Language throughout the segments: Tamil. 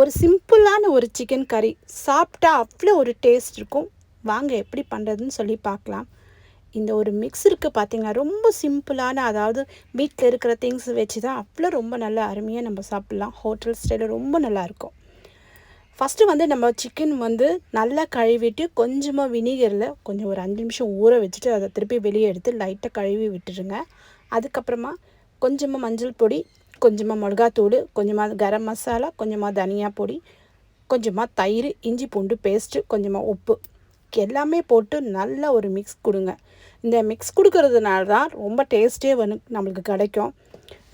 ஒரு சிம்பிளான ஒரு சிக்கன் கறி சாப்பிட்டா அவ்வளோ ஒரு டேஸ்ட் இருக்கும். வாங்க எப்படி பண்ணுறதுன்னு சொல்லி பார்க்கலாம். இந்த ஒரு மிக்ஸ் இருக்குது பார்த்தீங்கன்னா, ரொம்ப சிம்பிளான, அதாவது வீட்டில் இருக்கிற திங்ஸ் வச்சு தான் அவ்வளோ ரொம்ப நல்லா அருமையாக நம்ம சாப்பிட்லாம். ஹோட்டல் ஸ்டைலில் ரொம்ப நல்லாயிருக்கும். ஃபஸ்ட்டு வந்து நம்ம சிக்கன் வந்து நல்லா கழுவிட்டு கொஞ்சமாக வினிகரில் கொஞ்சம் ஒரு 5 நிமிஷம் ஊற வச்சுட்டு அதை திருப்பி வெளியே எடுத்து லைட்டாக கழுவி விட்டுருங்க. அதுக்கப்புறமா கொஞ்சமாக மஞ்சள் பொடி, கொஞ்சமாக மிளகாத்தூள், கொஞ்சமாக கரம் மசாலா, கொஞ்சமாக தனியா பொடி, கொஞ்சமாக தயிர், இஞ்சி பூண்டு பேஸ்ட்டு, கொஞ்சமாக உப்பு எல்லாமே போட்டு நல்லா ஒரு மிக்ஸ் கொடுங்க. இந்த மிக்ஸ் கொடுக்கறதுனால தான் ரொம்ப டேஸ்ட்டே நம்மளுக்கு கிடைக்கும்.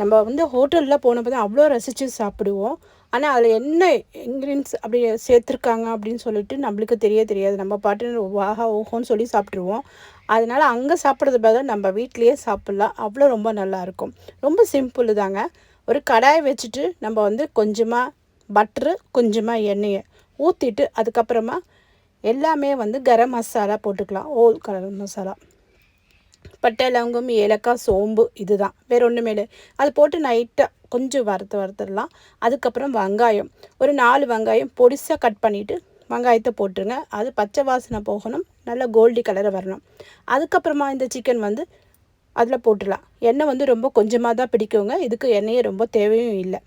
நம்ம வந்து ஹோட்டலில் போனப்போ தான் அவ்வளோ ரசித்து சாப்பிடுவோம். ஆனால் அதில் என்ன இன்க்ரீடியன்ஸ் அப்படி சேர்த்துருக்காங்க அப்படின்னு சொல்லிட்டு நம்மளுக்கு தெரியாது. நம்ம பாட்டு வாஹா ஓஹோன்னு சொல்லி சாப்பிட்ருவோம். அதனால் அங்கே சாப்பிட்றது பதிலாக நம்ம வீட்டிலையே சாப்பிட்லாம். அவ்வளோ ரொம்ப நல்லாயிருக்கும். ரொம்ப சிம்பிள் தாங்க. ஒரு கடாயை வச்சுட்டு நம்ம வந்து கொஞ்சமாக பட்ரு, கொஞ்சமாக எண்ணெயை ஊற்றிட்டு அதுக்கப்புறமா எல்லாமே வந்து கரம் மசாலா போட்டுக்கலாம். ஹோல் கரம் மசாலா, பட்டை, லவங்கம், ஏலக்காய், சோம்பு, இதுதான், வேறு ஒன்றுமே இல்லை. அது போட்டு நைட்டாக கொஞ்சம் வறுத்துடலாம். அதுக்கப்புறம் வெங்காயம், ஒரு 4 வெங்காயம் பொடிசாக கட் பண்ணிவிட்டு வெங்காயத்தை போட்டுருங்க. அது பச்சை வாசனை போகணும், நல்லா கோல்டி கலரை வரணும். அதுக்கப்புறமா இந்த சிக்கன் வந்து அதில் போட்டுடலாம். எண்ணெய் வந்து ரொம்ப கொஞ்சமாக தான் பிடிக்குங்க. இதுக்கு எண்ணெயே ரொம்ப தேவையும் இல்லை.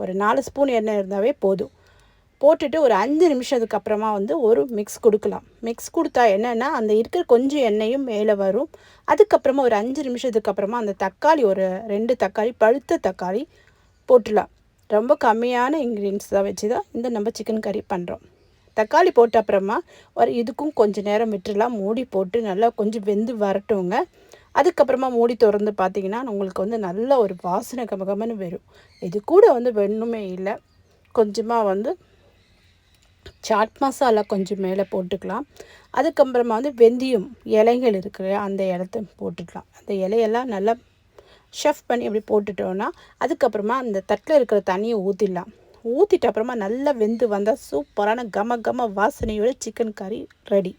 ஒரு 4 ஸ்பூன் எண்ணெய் இருந்தாவே போதும். போட்டுட்டு ஒரு 5 நிமிஷத்துக்கு அப்புறமா வந்து ஒரு மிக்ஸ் கொடுக்கலாம். மிக்ஸ் கொடுத்தா என்னென்னா அந்த இருக்கிற கொஞ்சம் எண்ணெயும் மேலே வரும். அதுக்கப்புறமா ஒரு 5 நிமிஷத்துக்கு அப்புறமா அந்த தக்காளி, ஒரு 2 தக்காளி, பழுத்த தக்காளி போட்டுடலாம். ரொம்ப கம்மியான இன்க்ரீடியன்ஸ் தான் வச்சு தான் இந்த நம்ம சிக்கன் கறி பண்ணுறோம். தக்காளி போட்ட அப்புறமா இதுக்கும் கொஞ்சம் நேரம் விட்டுடலாம். மூடி போட்டு நல்லா கொஞ்சம் வெந்து வரட்டுங்க. அதுக்கப்புறமா மூடி திறந்து பார்த்தீங்கன்னா உங்களுக்கு வந்து நல்ல ஒரு வாசனை கமகமன்னு வரும். இது கூட வந்து ஒன்றுமே இல்லை, கொஞ்சமாக வந்து சாட் மசாலா கொஞ்சம் மேலே போட்டுக்கலாம். அதுக்கப்புறமா வந்து வெந்தயம் இலைகள் இருக்கிற அந்த இடத்த போட்டுக்கலாம். அந்த இலையெல்லாம் நல்லா ஷெஃப் பண்ணி அப்படி போட்டுட்டோன்னா அதுக்கப்புறமா அந்த தட்டில் இருக்கிற தண்ணியை ஊற்றிடலாம். ஊற்றிட்டு அப்புறமா நல்லா வெந்து வந்தால் சூப்பரான கம கம வாசனையோட சிக்கன் கறி ரெடி.